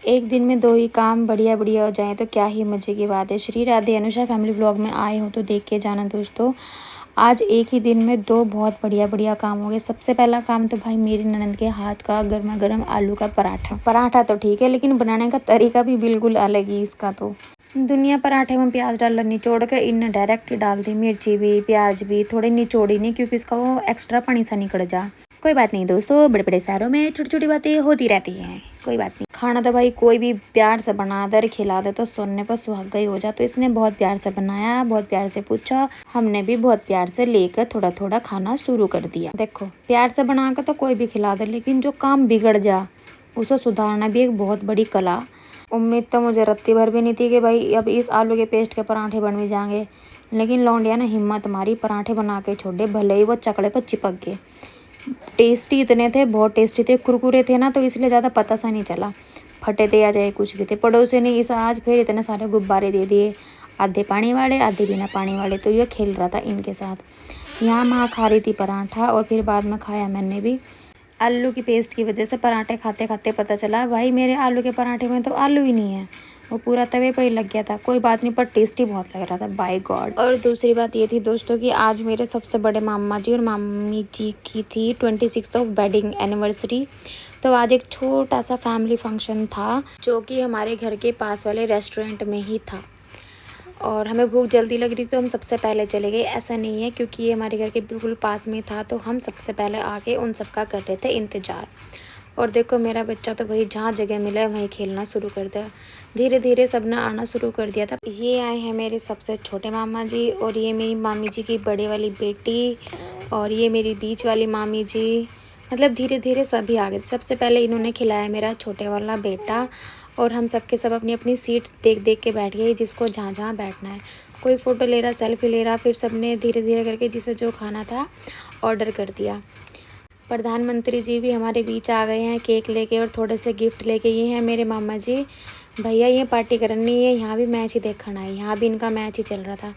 एक दिन में 2 ही काम बढ़िया बढ़िया हो जाएँ तो क्या ही मज़े की बात है। श्री राधे अनुषा फैमिली व्लॉग में आए हो तो देख के जाना दोस्तों। आज एक ही दिन में 2 बहुत बढ़िया बढ़िया काम हो गए। सबसे पहला काम तो भाई मेरी ननद के हाथ का गरमा-गरम आलू का पराठा। पराठा तो ठीक है लेकिन बनाने का तरीका भी बिल्कुल अलग ही इसका तो। दुनिया पराठे में प्याज डालना निचोड़ के इनने डायरेक्ट ही डाल दी, मिर्ची भी प्याज भी थोड़ी निचोड़ी नहीं क्योंकि इसका वो एक्स्ट्रा पानी सा निकल जा। कोई बात नहीं दोस्तों, बड़े बड़े शहरों में छोटी छोटी बातें होती रहती हैं, कोई बात नहीं। खाना तो भाई कोई भी प्यार से बना दे खिला दे तो सुनने पर सुहागा ही हो जा। तो इसने बहुत प्यार से बनाया, बहुत प्यार से पूछा, हमने भी बहुत प्यार से लेकर थोड़ा थोड़ा खाना शुरू कर दिया। देखो प्यार से बना कर तो कोई भी खिला दे, लेकिन जो काम बिगड़ जा उसे सुधारना भी एक बहुत बड़ी कला। उम्मीद तो मुझे रत्ती भर भी नहीं थी कि भाई अब इस आलू के पेस्ट के पराठे बन भी जाएंगे, लेकिन लौंडिया ने हिम्मत मारी, पराठे बना के छोड़े, भले ही वो चकड़े पर चिपक गए। टेस्टी इतने थे, बहुत टेस्टी थे, कुरकुरे थे ना तो इसलिए ज़्यादा पता सा नहीं चला फटे थे या चाहे कुछ भी थे। पड़ोसी ने इस आज फिर इतने सारे गुब्बारे दे दिए, आधे पानी वाले आधे बिना पानी वाले, तो ये खेल रहा था इनके साथ। यहाँ माँ खा रही थी पराठा और फिर बाद में खाया मैंने भी। आलू की पेस्ट की वजह से पराठे खाते खाते पता चला भाई मेरे आलू के पराठे में तो आलू ही नहीं है, वो पूरा तवे पर ही लग गया था। कोई बात नहीं, पर टेस्टी बहुत लग रहा था, बाय गॉड। और दूसरी बात ये थी दोस्तों कि आज मेरे सबसे बड़े मामा जी और मामी जी की थी 26th ऑफ वेडिंग एनिवर्सरी। तो आज एक छोटा सा फैमिली फंक्शन था जो कि हमारे घर के पास वाले रेस्टोरेंट में ही था। और हमें भूख जल्दी लग रही तो हम सबसे पहले चले गए। ऐसा नहीं है क्योंकि ये हमारे घर के बिल्कुल पास में था तो हम सबसे पहले आके उन सबका कर रहे थे इंतज़ार। और देखो मेरा बच्चा तो भाई जहाँ जगह मिला वहीं खेलना शुरू कर दिया। धीरे धीरे सब ने आना शुरू कर दिया था। ये आए हैं मेरे सबसे छोटे मामा जी, और ये मेरी मामी जी की बड़े वाली बेटी, और ये मेरी बीच वाली मामी जी। मतलब धीरे धीरे सभी आ गए। सबसे पहले इन्होंने खिलाया मेरा छोटे वाला बेटा, और हम सब के सब अपनी अपनी सीट देख देख के बैठ गए जिसको जहाँ जहाँ बैठना है। कोई फ़ोटो ले रहा, सेल्फी ले रहा, फिर सबने धीरे धीरे करके जिसे जो खाना था ऑर्डर कर दिया। प्रधानमंत्री जी भी हमारे बीच आ गए हैं केक लेके और थोड़े से गिफ्ट लेके। ये हैं मेरे मामा जी। भैया ये पार्टी करनी है, यहाँ भी मैच ही देखना है, यहाँ भी इनका मैच ही चल रहा था।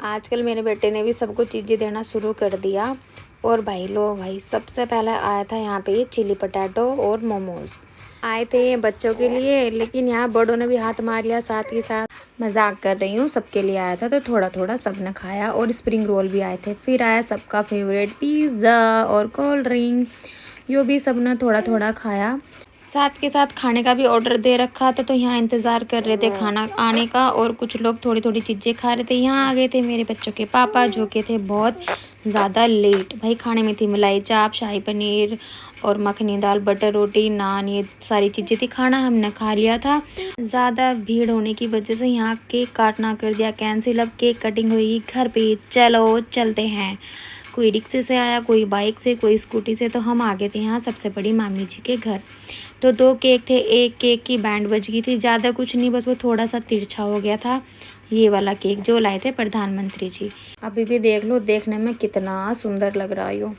आजकल मेरे बेटे ने भी सबको चीज़ें देना शुरू कर दिया। और भाई लो भाई सबसे पहले आया था यहाँ पे ये चिली पटाटो और मोमोज़ आए थे ये बच्चों के लिए, लेकिन यहाँ बड़ों ने भी हाथ मार लिया साथ ही साथ। मजाक कर रही हूँ, सबके लिए आया था तो थोड़ा थोड़ा सबने खाया। और स्प्रिंग रोल भी आए थे। फिर आया सबका फेवरेट पिज़्ज़ा और कोल्ड ड्रिंक, यो भी सबने थोड़ा थोड़ा खाया। साथ के साथ खाने का भी ऑर्डर दे रखा था तो यहाँ इंतज़ार कर रहे थे खाना आने का। और कुछ लोग थोड़ी थोड़ी चीज़ें खा रहे थे। यहाँ आ गए थे मेरे बच्चों के पापा जो के थे बहुत ज़्यादा लेट। भाई खाने में थी मलाई चाप, शाही पनीर और मखनी दाल, बटर रोटी, नान, ये सारी चीज़ें थी। खाना हमने खा लिया था। ज़्यादा भीड़ होने की वजह से यहाँ केक काटना कर दिया कैंसिल। अब केक कटिंग हुई घर पे, चलो चलते हैं। कोई रिक्शे से आया, कोई बाइक से, कोई स्कूटी से, तो हम आ गए थे यहाँ सबसे बड़ी मामी जी के घर। तो 2 केक थे, एक केक की बैंड बज गई थी, ज़्यादा कुछ नहीं, बस वो थोड़ा सा तिरछा हो गया था। ये वाला केक जो लाए थे प्रधानमंत्री जी, अभी भी देख लो, देखने में कितना सुंदर लग रहा है।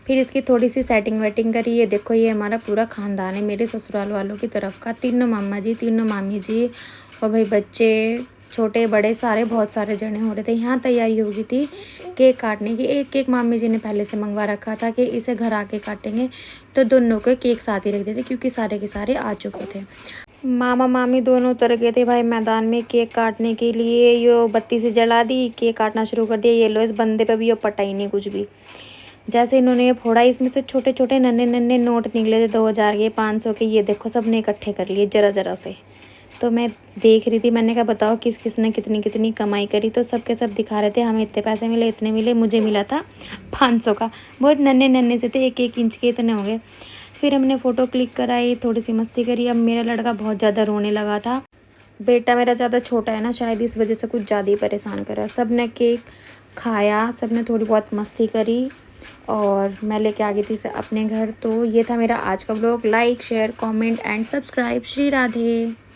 फिर इसकी थोड़ी सी सेटिंग वेटिंग करी। ये देखो ये हमारा पूरा ख़ानदान है, मेरे ससुराल वालों की तरफ का, 3 मामा जी 3 मामी जी और भाई बच्चे छोटे बड़े सारे बहुत सारे जने हो रहे थे। यहाँ तैयारी हो गई थी केक काटने की। एक केक मामी जी ने पहले से मंगवा रखा था कि इसे घर आके काटेंगे, तो दोनों के केक साथ ही रख देते क्योंकि सारे के सारे आ चुके थे। मामा मामी दोनों उतर गए थे भाई मैदान में केक काटने के लिए। यो बत्ती से जला दी, केक काटना शुरू कर दिया। ये लो इस बंदे पे भी यो पटा ही नहीं कुछ भी। जैसे इन्होंने ये फोड़ा, इसमें से छोटे छोटे नन्हे नन्हे नोट निकले थे 2000 के, 500 के। ये देखो सबने इकट्ठे कर लिए जरा जरा से। तो मैं देख रही थी, मैंने कहा बताओ किस किस ने कितनी कितनी कमाई करी। तो सब के सब दिखा रहे थे हमें इतने पैसे मिले, इतने मिले। मुझे मिला था 500 का। बहुत नन्हे नन्हे से थे, 1-1 इंच के इतने हो गए। फिर हमने फ़ोटो क्लिक कराई, थोड़ी सी मस्ती करी। अब मेरा लड़का बहुत ज़्यादा रोने लगा था। बेटा मेरा ज़्यादा छोटा है ना, शायद इस वजह से कुछ ज़्यादा ही परेशान करा। सब ने केक खाया, सब ने थोड़ी बहुत मस्ती करी और मैं लेके आ गई थी अपने घर। तो ये था मेरा आज का vlog. Like share comment and subscribe. Shri Radhe.